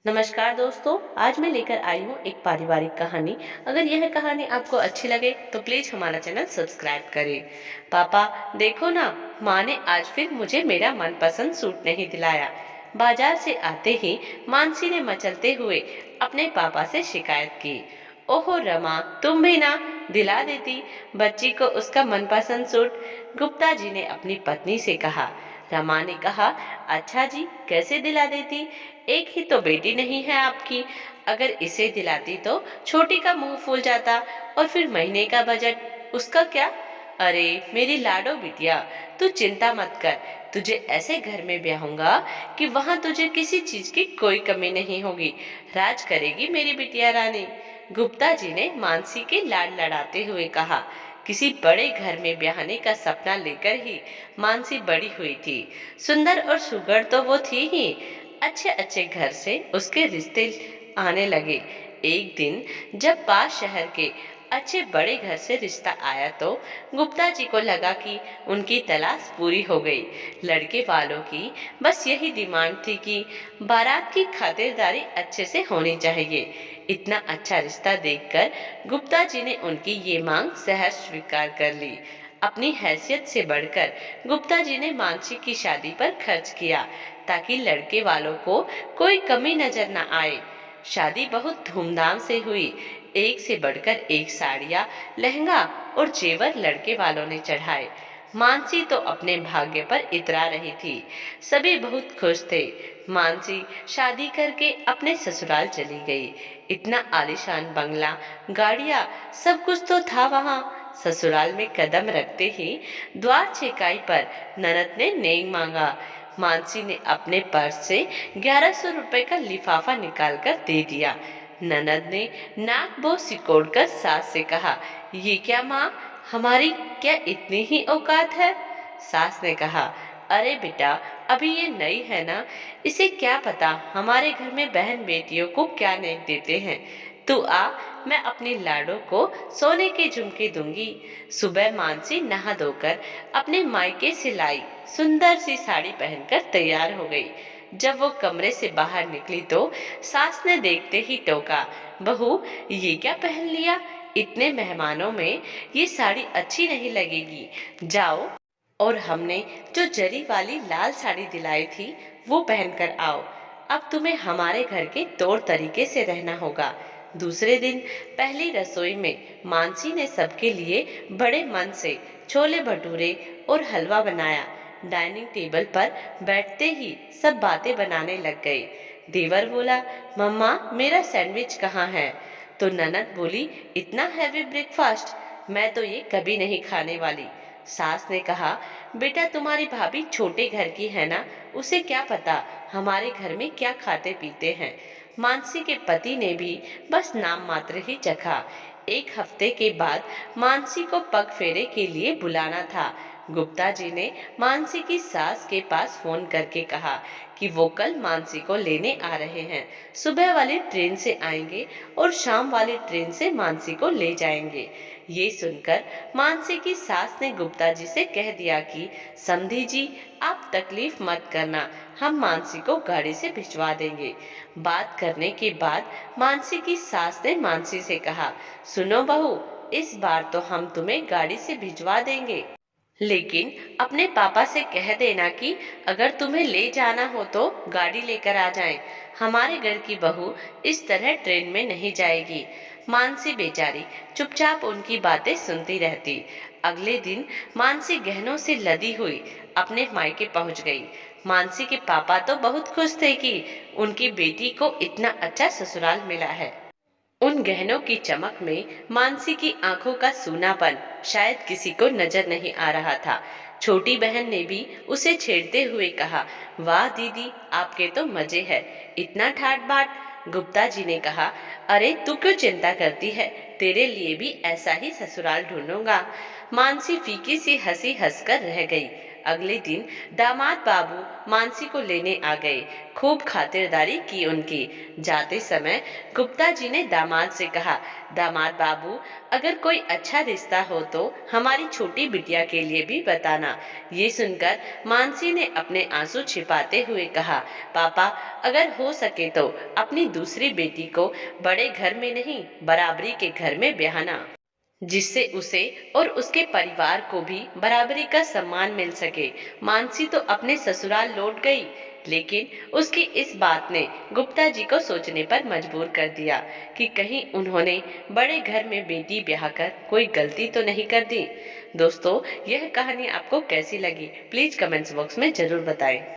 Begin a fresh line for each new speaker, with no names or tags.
नमस्कार दोस्तों, आज मैं लेकर आई हूँ एक पारिवारिक कहानी। अगर यह कहानी आपको अच्छी लगे तो प्लीज हमारा चैनल सब्सक्राइब करें। पापा, देखो ना, माँ ने आज फिर मुझे मेरा मनपसंद सूट नहीं दिलाया। बाजार से आते ही मानसी ने मचलते हुए अपने पापा से शिकायत की। ओहो रमा, तुम भी ना दिला देती बच्ची को उसका मनपसंद सूट। गुप्ता जी ने अपनी पत्नी से कहा। रमा ने कहा, अच्छा जी, कैसे दिला देती? एक ही तो बेटी नहीं है आपकी। अगर इसे दिलाती तो छोटी का मुंह फूल जाता, और फिर महीने का बजट उसका क्या? अरे मेरी लाडो बिटिया, तू चिंता मत कर। तुझे ऐसे घर में ब्याहूंगा कि वहां तुझे किसी चीज की कोई कमी नहीं होगी। राज करेगी मेरी बिटिया रानी। गुप्ता जी ने मानसी के लाड लड़ाते हुए कहा। किसी बड़े घर में ब्याहने का सपना लेकर ही मानसी बड़ी हुई थी। सुंदर और सुघड़ तो वो थी ही, अच्छे अच्छे घर से उसके रिश्ते आने लगे। एक दिन जब पास शहर के अच्छे बड़े घर से रिश्ता आया तो गुप्ता जी को लगा कि उनकी तलाश पूरी हो गई। लड़के वालों की बस यही डिमांड थी कि बारात की खातिरदारी अच्छे से होनी चाहिए। इतना अच्छा रिश्ता देखकर गुप्ता जी ने उनकी ये मांग सहर्ष स्वीकार कर ली। अपनी हैसियत से बढ़कर गुप्ता जी ने मानसी की शादी पर खर्च किया, ताकि लड़के वालों को कोई कमी नजर न आए। शादी बहुत धूमधाम से हुई। एक से बढ़कर एक साड़ियाँ, लहंगा और जेवर लड़के वालों ने चढ़ाए। मानसी तो अपने भाग्य पर इतरा रही थी। सभी बहुत खुश थे। मानसी शादी करके अपने ससुराल चली गई। इतना आलीशान बंगला, गाड़ियाँ, सब कुछ तो था वहाँ। ससुराल में कदम रखते ही द्वार छेकाई पर ननद ने नेक मांगा। मानसी ने अपने पर्स से 1100 रुपए का लिफाफा निकालकर दे दिया। ननद ने नाक बो सिकोड़कर सास से कहा, ये क्या माँ, हमारी क्या इतनी ही औकात है? सास ने कहा, अरे बेटा, अभी ये नई है ना, इसे क्या पता हमारे घर में बहन बेटियों को क्या नेक देते हैं। तू आ, मैं अपनी लाडो को सोने के झुमके दूंगी। सुबह मानसी नहा धोकर अपने मायके से लाई सुंदर सी साड़ी पहनकर तैयार हो गई। जब वो कमरे से बाहर निकली तो सास ने देखते ही टोका, बहू, ये क्या पहन लिया? इतने मेहमानों में ये साड़ी अच्छी नहीं लगेगी। जाओ, और हमने जो जरी वाली लाल साड़ी दिलाई थी वो पहनकर आओ। अब तुम्हें हमारे घर के तौर तरीके से रहना होगा। दूसरे दिन पहली रसोई में मानसी ने सबके लिए बड़े मन से छोले भटूरे और हलवा बनाया। डाइनिंग टेबल पर बैठते ही सब बातें बनाने लग गए। देवर बोला, मम्मा, मेरा सैंडविच कहाँ है? तो ननद बोली, इतना हैवी ब्रेकफास्ट, मैं तो ये कभी नहीं खाने वाली। सास ने कहा, बेटा, तुम्हारी भाभी छोटे घर की है ना, उसे क्या पता हमारे घर में क्या खाते पीते हैं। मानसी के पति ने भी बस नाम मात्र ही चखा। एक हफ्ते के बाद मानसी को पग फेरे के लिए बुलाना था। गुप्ता जी ने मानसी की सास के पास फोन करके कहा कि वो कल मानसी को लेने आ रहे हैं। सुबह वाली ट्रेन से आएंगे और शाम वाली ट्रेन से मानसी को ले जाएंगे। ये सुनकर मानसी की सास ने गुप्ता जी से कह दिया कि समधी जी, आप तकलीफ मत करना, हम मानसी को गाड़ी से भिजवा देंगे। बात करने के बाद मानसी की सास ने मानसी से कहा, सुनो बहू, इस बार तो हम तुम्हें गाड़ी से भिजवा देंगे, लेकिन अपने पापा से कह देना कि अगर तुम्हें ले जाना हो तो गाड़ी लेकर आ जाएं। हमारे घर की बहू इस तरह ट्रेन में नहीं जाएगी। मानसी बेचारी चुपचाप उनकी बातें सुनती रहती। अगले दिन मानसी गहनों से लदी हुई अपने मायके पहुंच गई। मानसी के पापा तो बहुत खुश थे कि उनकी बेटी को इतना अच्छा ससुराल मिला है। उन गहनों की चमक में मानसी की आंखों का सूनापन शायद किसी को नजर नहीं आ रहा था। छोटी बहन ने भी उसे छेड़ते हुए कहा, वाह दीदी, आपके तो मजे है, इतना ठाट बाट। गुप्ता जी ने कहा, अरे तू क्यों चिंता करती है, तेरे लिए भी ऐसा ही ससुराल ढूंढूंगा। मानसी फीकी सी हंसी हंसकर रह गई। अगले दिन दामाद बाबू मानसी को लेने आ गए। खूब खातिरदारी की उनकी। जाते समय गुप्ता जी ने दामाद से कहा, दामाद बाबू, अगर कोई अच्छा रिश्ता हो तो हमारी छोटी बिटिया के लिए भी बताना। ये सुनकर मानसी ने अपने आंसू छिपाते हुए कहा, पापा, अगर हो सके तो अपनी दूसरी बेटी को बड़े घर में नहीं, बराबरी के घर में ब्याहना, जिससे उसे और उसके परिवार को भी बराबरी का सम्मान मिल सके। मानसी तो अपने ससुराल लौट गई, लेकिन उसकी इस बात ने गुप्ता जी को सोचने पर मजबूर कर दिया कि कहीं उन्होंने बड़े घर में बेटी ब्याह कर कोई गलती तो नहीं कर दी। दोस्तों, यह कहानी आपको कैसी लगी? प्लीज कमेंट्स बॉक्स में जरूर बताएं।